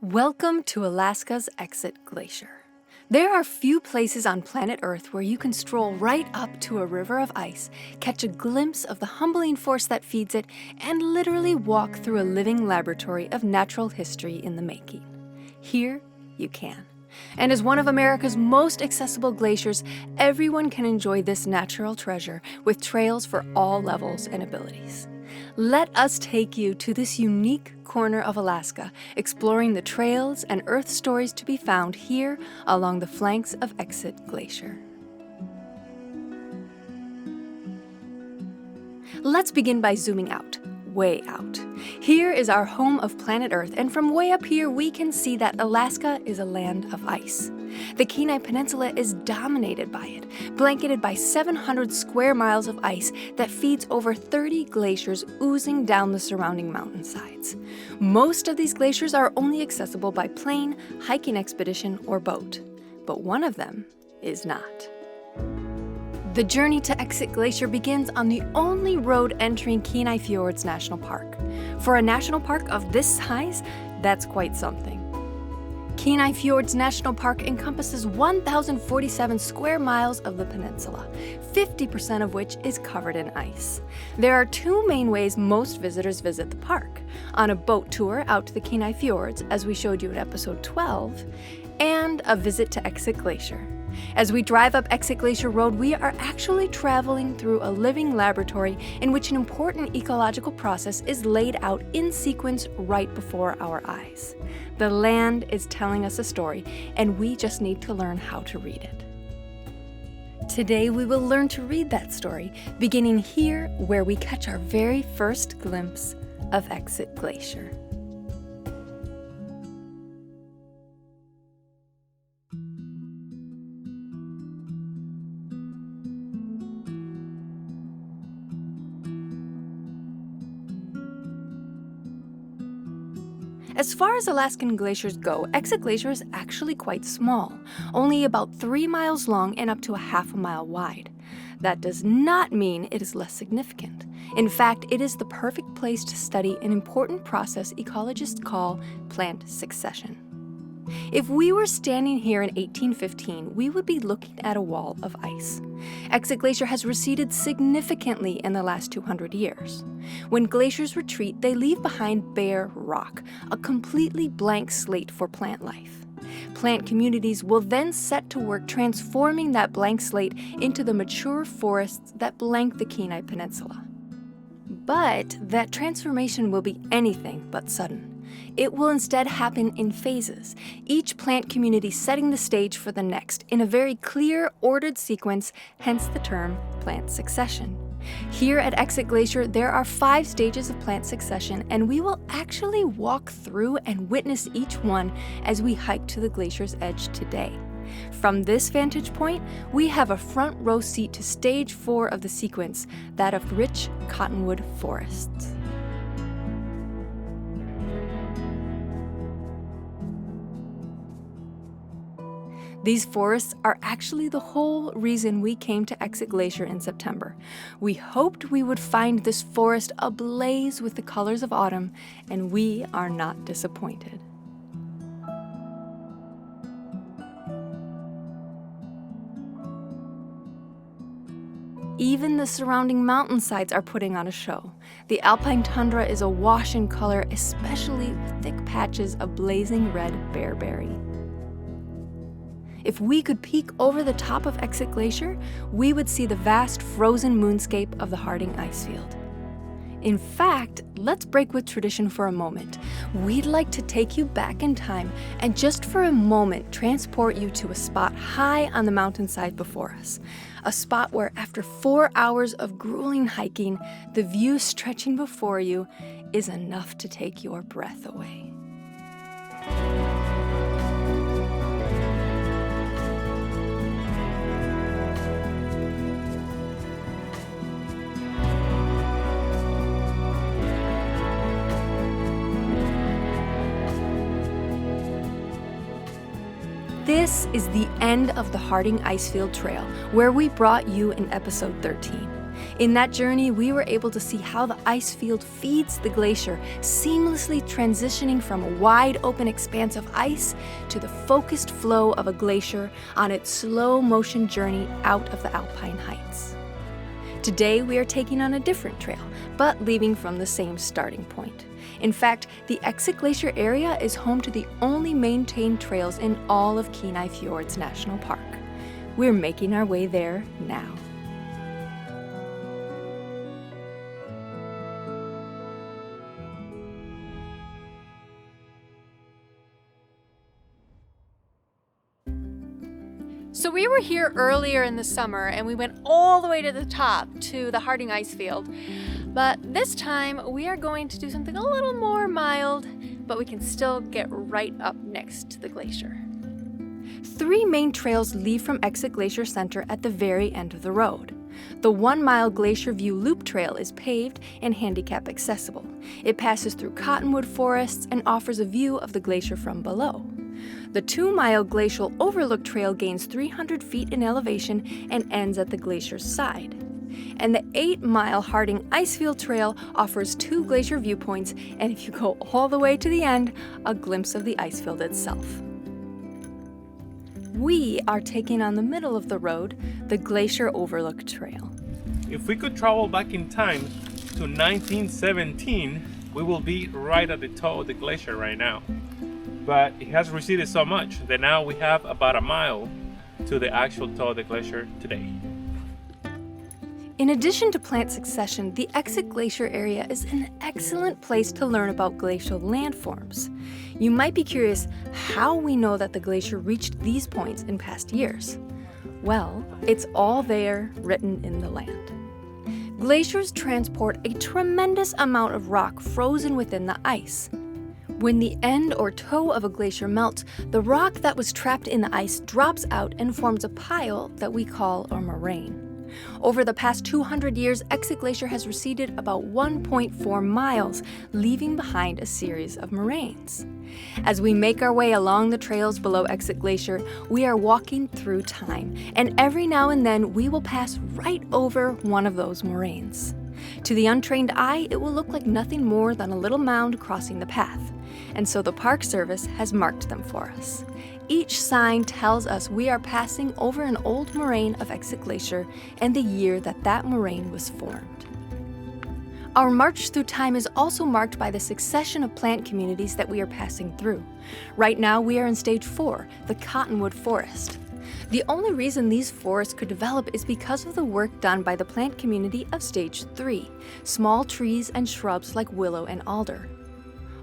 Welcome to Alaska's Exit Glacier. There are few places on planet Earth where you can stroll right up to a river of ice, catch a glimpse of the humbling force that feeds it, and literally walk through a living laboratory of natural history in the making. Here, you can. And as one of America's most accessible glaciers, everyone can enjoy this natural treasure with trails for all levels and abilities. Let us take you to this unique corner of Alaska, exploring the trails and earth stories to be found here along the flanks of Exit Glacier. Let's begin by zooming out, way out. Here is our home of planet Earth, and from way up here we can see that Alaska is a land of ice. The Kenai Peninsula is dominated by it, blanketed by 700 square miles of ice that feeds over 30 glaciers oozing down the surrounding mountainsides. Most of these glaciers are only accessible by plane, hiking expedition, or boat, but one of them is not. The journey to Exit Glacier begins on the only road entering Kenai Fjords National Park. For a national park of this size, that's quite something. Kenai Fjords National Park encompasses 1,047 square miles of the peninsula, 50% of which is covered in ice. There are two main ways most visitors visit the park: on a boat tour out to the Kenai Fjords, as we showed you in episode 12, and a visit to Exit Glacier. As we drive up Exit Glacier Road, we are actually traveling through a living laboratory in which an important ecological process is laid out in sequence right before our eyes. The land is telling us a story, and we just need to learn how to read it. Today we will learn to read that story, beginning here where we catch our very first glimpse of Exit Glacier. As far as Alaskan glaciers go, Exit Glacier is actually quite small, only about 3 miles long and up to a half a mile wide. That does not mean it is less significant. In fact, it is the perfect place to study an important process ecologists call plant succession. If we were standing here in 1815, we would be looking at a wall of ice. Exit Glacier has receded significantly in the last 200 years. When glaciers retreat, they leave behind bare rock, a completely blank slate for plant life. Plant communities will then set to work transforming that blank slate into the mature forests that blank the Kenai Peninsula. But that transformation will be anything but sudden. It will instead happen in phases, each plant community setting the stage for the next in a very clear, ordered sequence, hence the term plant succession. Here at Exit Glacier, there are 5 stages of plant succession, and we will actually walk through and witness each one as we hike to the glacier's edge today. From this vantage point, we have a front row seat to stage 4 of the sequence, that of rich cottonwood forests. These forests are actually the whole reason we came to Exit Glacier in September. We hoped we would find this forest ablaze with the colors of autumn, and we are not disappointed. Even the surrounding mountainsides are putting on a show. The alpine tundra is awash in color, especially with thick patches of blazing red bearberry. If we could peek over the top of Exit Glacier, we would see the vast frozen moonscape of the Harding Icefield. In fact, let's break with tradition for a moment. We'd like to take you back in time and just for a moment transport you to a spot high on the mountainside before us. A spot where after 4 hours of grueling hiking, the view stretching before you is enough to take your breath away. This is the end of the Harding Icefield Trail, where we brought you in episode 13. In that journey, we were able to see how the ice field feeds the glacier, seamlessly transitioning from a wide open expanse of ice to the focused flow of a glacier on its slow motion journey out of the alpine heights. Today, we are taking on a different trail, but leaving from the same starting point. In fact, the Exit Glacier area is home to the only maintained trails in all of Kenai Fjords National Park. We're making our way there now. So we were here earlier in the summer and we went all the way to the top to the Harding Icefield. But this time we are going to do something a little more mild, but we can still get right up next to the glacier. 3 main trails leave from Exit Glacier Center at the very end of the road. The 1-mile Glacier View Loop Trail is paved and handicap accessible. It passes through cottonwood forests and offers a view of the glacier from below. The 2-mile Glacial Overlook Trail gains 300 feet in elevation and ends at the glacier's side. And the 8-mile Harding Icefield Trail offers 2 glacier viewpoints, and if you go all the way to the end, a glimpse of the icefield itself. We are taking on the middle of the road, the Glacier Overlook Trail. If we could travel back in time to 1917, we will be right at the toe of the glacier right now. But it has receded so much that now we have about a mile to the actual toe of the glacier today. In addition to plant succession, the Exit Glacier area is an excellent place to learn about glacial landforms. You might be curious how we know that the glacier reached these points in past years. Well, it's all there, written in the land. Glaciers transport a tremendous amount of rock frozen within the ice. When the end or toe of a glacier melts, the rock that was trapped in the ice drops out and forms a pile that we call a moraine. Over the past 200 years, Exit Glacier has receded about 1.4 miles, leaving behind a series of moraines. As we make our way along the trails below Exit Glacier, we are walking through time, and every now and then we will pass right over one of those moraines. To the untrained eye, it will look like nothing more than a little mound crossing the path, and so the Park Service has marked them for us. Each sign tells us we are passing over an old moraine of Exit Glacier and the year that moraine was formed. Our march through time is also marked by the succession of plant communities that we are passing through. Right now we are in stage 4, the cottonwood forest. The only reason these forests could develop is because of the work done by the plant community of stage 3, small trees and shrubs like willow and alder.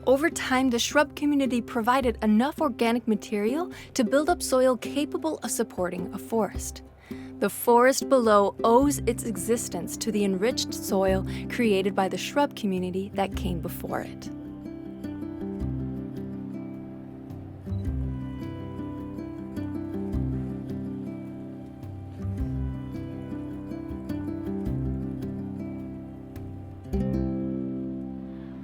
Over time, the shrub community provided enough organic material to build up soil capable of supporting a forest. The forest below owes its existence to the enriched soil created by the shrub community that came before it.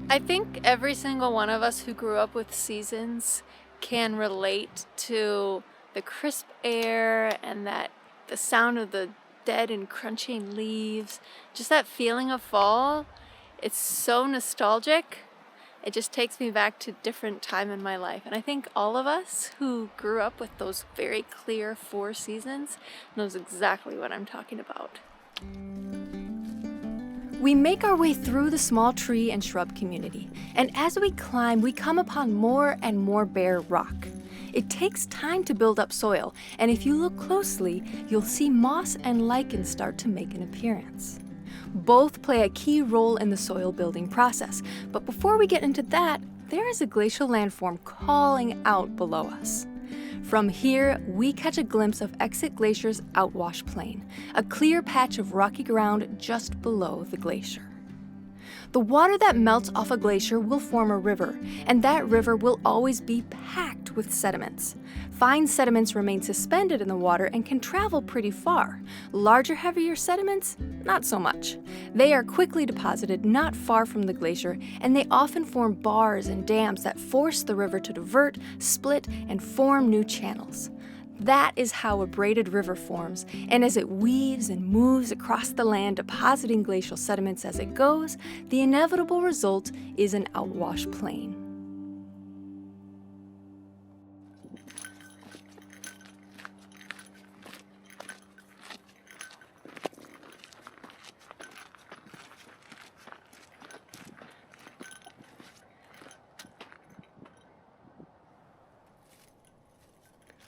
I think every single one of us who grew up with seasons can relate to the crisp air and the sound of the dead and crunching leaves, just that feeling of fall. It's so nostalgic. It just takes me back to a different time in my life. And I think all of us who grew up with those very clear 4 seasons knows exactly what I'm talking about. We make our way through the small tree and shrub community, and as we climb, we come upon more and more bare rock. It takes time to build up soil, and if you look closely, you'll see moss and lichen start to make an appearance. Both play a key role in the soil building process, but before we get into that, there is a glacial landform calling out below us. From here, we catch a glimpse of Exit Glacier's outwash plain, a clear patch of rocky ground just below the glacier. The water that melts off a glacier will form a river, and that river will always be packed with sediments. Fine sediments remain suspended in the water and can travel pretty far. Larger, heavier sediments, not so much. They are quickly deposited not far from the glacier, and they often form bars and dams that force the river to divert, split, and form new channels. That is how a braided river forms, and as it weaves and moves across the land, depositing glacial sediments as it goes, the inevitable result is an outwash plain.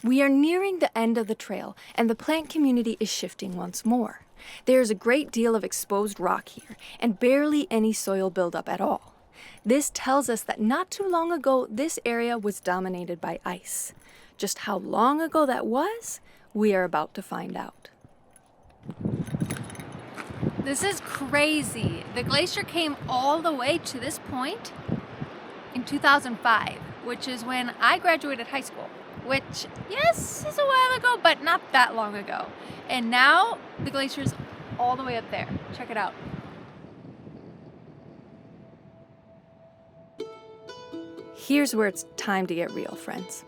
We are nearing the end of the trail, and the plant community is shifting once more. There is a great deal of exposed rock here, and barely any soil buildup at all. This tells us that not too long ago, this area was dominated by ice. Just how long ago that was, we are about to find out. This is crazy. The glacier came all the way to this point in 2005, which is when I graduated high school. Which, yes, is a while ago, but not that long ago. And now the glacier's all the way up there. Check it out. Here's where it's time to get real, friends.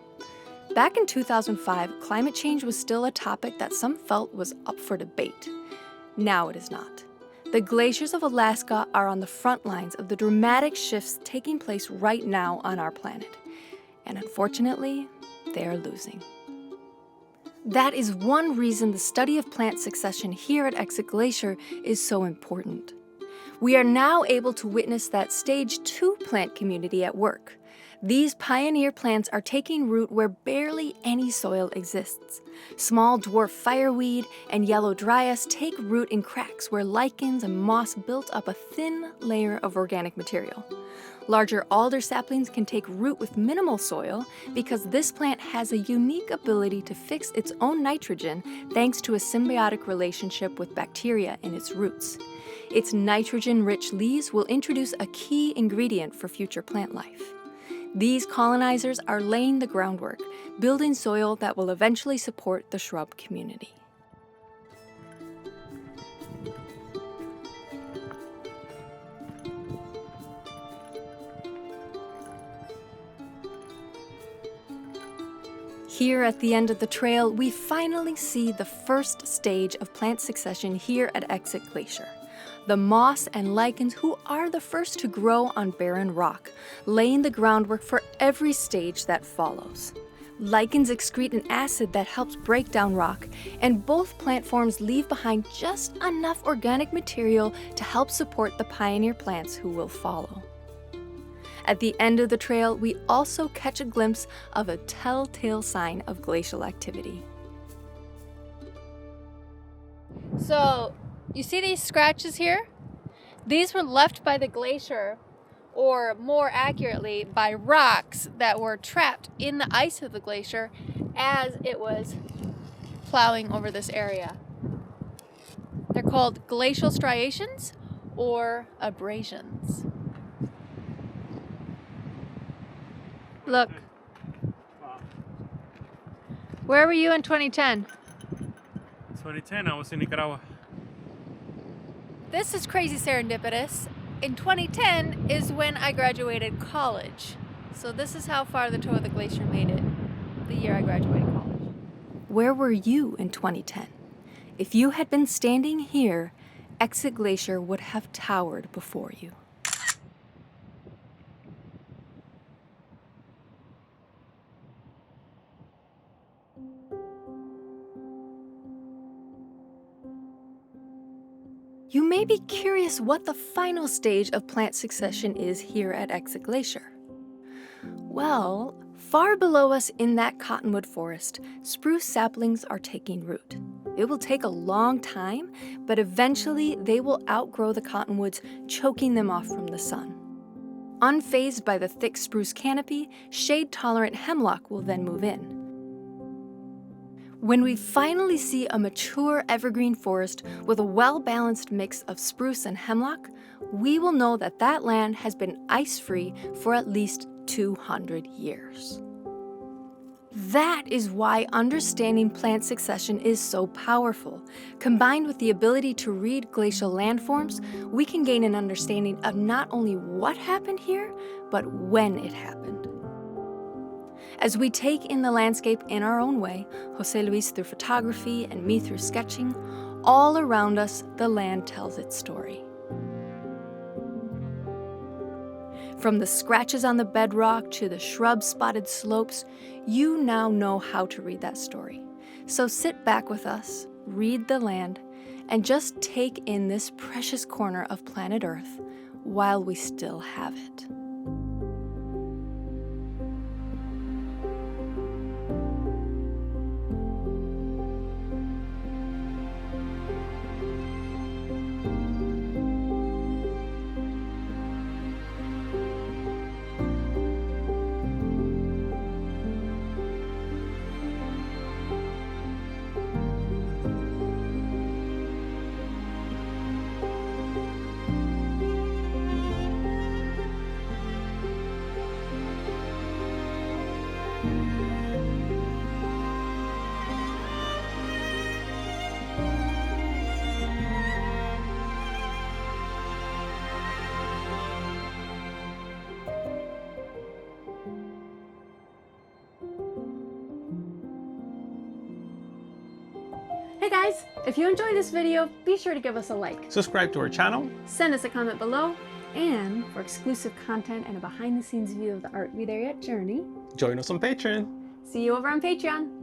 Back in 2005, climate change was still a topic that some felt was up for debate. Now it is not. The glaciers of Alaska are on the front lines of the dramatic shifts taking place right now on our planet. And unfortunately, they are losing. That is one reason the study of plant succession here at Exit Glacier is so important. We are now able to witness that stage 2 plant community at work. These pioneer plants are taking root where barely any soil exists. Small dwarf fireweed and yellow dryas take root in cracks where lichens and moss built up a thin layer of organic material. Larger alder saplings can take root with minimal soil because this plant has a unique ability to fix its own nitrogen thanks to a symbiotic relationship with bacteria in its roots. Its nitrogen-rich leaves will introduce a key ingredient for future plant life. These colonizers are laying the groundwork, building soil that will eventually support the shrub community. Here at the end of the trail, we finally see the first stage of plant succession here at Exit Glacier. The moss and lichens who are the first to grow on barren rock, laying the groundwork for every stage that follows. Lichens excrete an acid that helps break down rock, and both plant forms leave behind just enough organic material to help support the pioneer plants who will follow. At the end of the trail, we also catch a glimpse of a telltale sign of glacial activity. So, you see these scratches here? These were left by the glacier, or more accurately, by rocks that were trapped in the ice of the glacier as it was plowing over this area. They're called glacial striations or abrasions. Look. Where were you in 2010? 2010, I was in Nicaragua. This is crazy serendipitous. In 2010 is when I graduated college. So this is how far the toe of the glacier made it, the year I graduated college. Where were you in 2010? If you had been standing here, Exit Glacier would have towered before you. You may be curious what the final stage of plant succession is here at Exit Glacier. Well, far below us in that cottonwood forest, spruce saplings are taking root. It will take a long time, but eventually they will outgrow the cottonwoods, choking them off from the sun. Unfazed by the thick spruce canopy, shade-tolerant hemlock will then move in. When we finally see a mature evergreen forest with a well-balanced mix of spruce and hemlock, we will know that that land has been ice-free for at least 200 years. That is why understanding plant succession is so powerful. Combined with the ability to read glacial landforms, we can gain an understanding of not only what happened here, but when it happened. As we take in the landscape in our own way, Jose Luis through photography and me through sketching, all around us, the land tells its story. From the scratches on the bedrock to the shrub-spotted slopes, you now know how to read that story. So sit back with us, read the land, and just take in this precious corner of planet Earth while we still have it. Hey guys, if you enjoyed this video, be sure to give us a like. Subscribe to our channel. Send us a comment below. And for exclusive content and a behind the scenes view of the Art Be There Yet journey, Join us on Patreon. see you over on Patreon.